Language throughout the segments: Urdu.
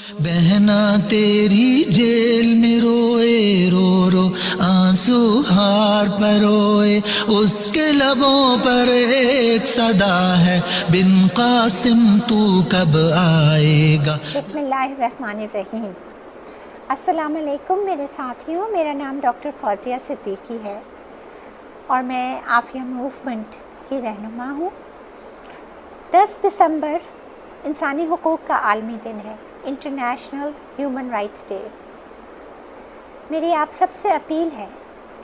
بہنا تیری جیل میں روئے رو رو آنسو ہار پر روئے، اس کے لبوں پر ایک صدا ہے بن قاسم تو کب آئے گا۔ بسم اللہ الرحمن الرحیم۔ السلام علیکم میرے ساتھیوں، میرا نام ڈاکٹر فوزیہ صدیقی ہے اور میں عافیہ موومنٹ کی رہنما ہوں۔ 10 دسمبر انسانی حقوق کا عالمی دن ہے، انٹرنیشنل ہیومن رائٹس ڈے۔ میری آپ سب سے اپیل ہے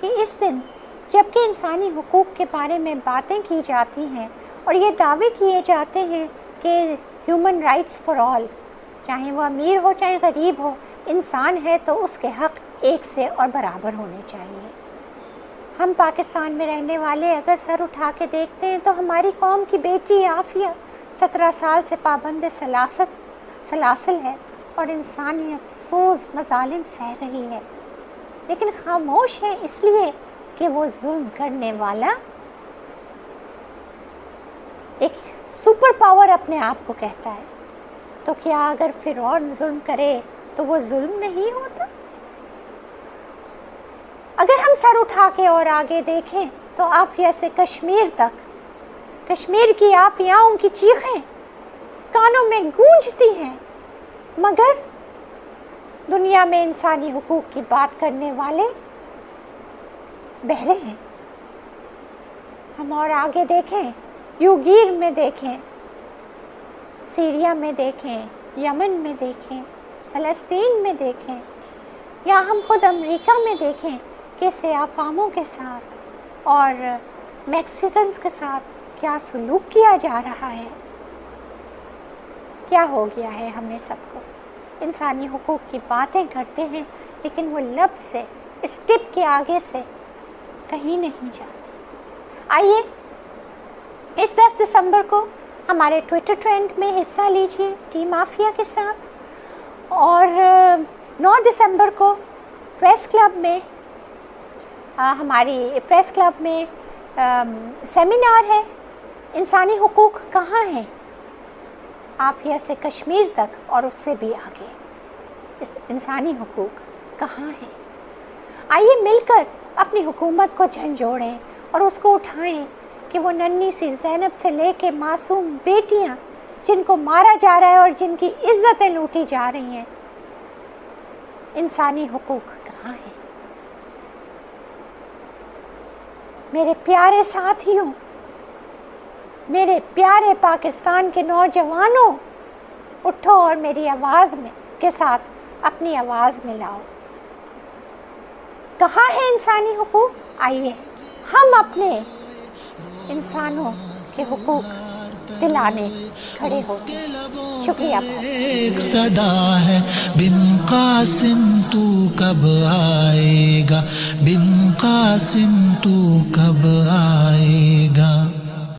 کہ اس دن جب کہ انسانی حقوق کے بارے میں باتیں کی جاتی ہیں اور یہ دعوے کیے جاتے ہیں کہ ہیومن رائٹس فار آل، چاہے وہ امیر ہو چاہے غریب ہو، انسان ہے تو اس کے حق ایک سے اور برابر ہونے چاہیے۔ ہم پاکستان میں رہنے والے اگر سر اٹھا کے دیکھتے ہیں تو ہماری قوم کی بیٹی عافیہ 17 سال سے پابند سلاسل ہے اور انسانیت سوز مظالم سہ رہی ہے، لیکن خاموش ہے اس لیے کہ وہ ظلم کرنے والا ایک سپر پاور اپنے آپ کو کہتا ہے۔ تو کیا اگر فرعون ظلم کرے تو وہ ظلم نہیں ہوتا؟ اگر ہم سر اٹھا کے اور آگے دیکھیں تو عافیہ سے کشمیر تک، کشمیر کی عافیاؤں کی چیخیں کانوں میں گونجتی ہیں، مگر دنیا میں انسانی حقوق کی بات کرنے والے بہرے ہیں۔ ہم اور آگے دیکھیں، یوگیر میں دیکھیں، سیریا میں دیکھیں، یمن میں دیکھیں، فلسطین میں دیکھیں، یا ہم خود امریکہ میں دیکھیں کہ سیاہ فاموں کے ساتھ اور میکسیکنز کے ساتھ کیا سلوک کیا جا رہا ہے۔ کیا ہو گیا ہے ہمیں سب کو؟ انسانی حقوق کی باتیں کرتے ہیں لیکن وہ لب سے، اسٹیپ کے آگے سے کہیں نہیں جاتے۔ آئیے اس 10 دسمبر کو ہمارے ٹویٹر ٹرینڈ میں حصہ لیجیے ٹیم عافیہ کے ساتھ، اور 9 دسمبر کو پریس کلب میں ہماری پریس کلب میں سیمینار ہے، انسانی حقوق کہاں ہیں، عافیہ سے کشمیر تک اور اس سے بھی آگے، اس انسانی حقوق کہاں ہیں۔ آئیے مل کر اپنی حکومت کو جھنجھوڑیں اور اس کو اٹھائیں کہ وہ ننھی سی زینب سے لے کے معصوم بیٹیاں جن کو مارا جا رہا ہے اور جن کی عزتیں لوٹی جا رہی ہیں، انسانی حقوق کہاں ہیں۔ میرے پیارے ساتھیوں، میرے پیارے پاکستان کے نوجوانوں، اٹھو اور میری آواز میں کے ساتھ اپنی آواز ملاؤ۔ کہاں ہے انسانی حقوق؟ آئیے ہم اپنے انسانوں کے حقوق دلانے کھڑے ہوتے ہیں۔ شکریہ بہت۔ ایک صدا ہے بن قاسم تو کب آئے گا، بن قاسم تو کب آئے گا۔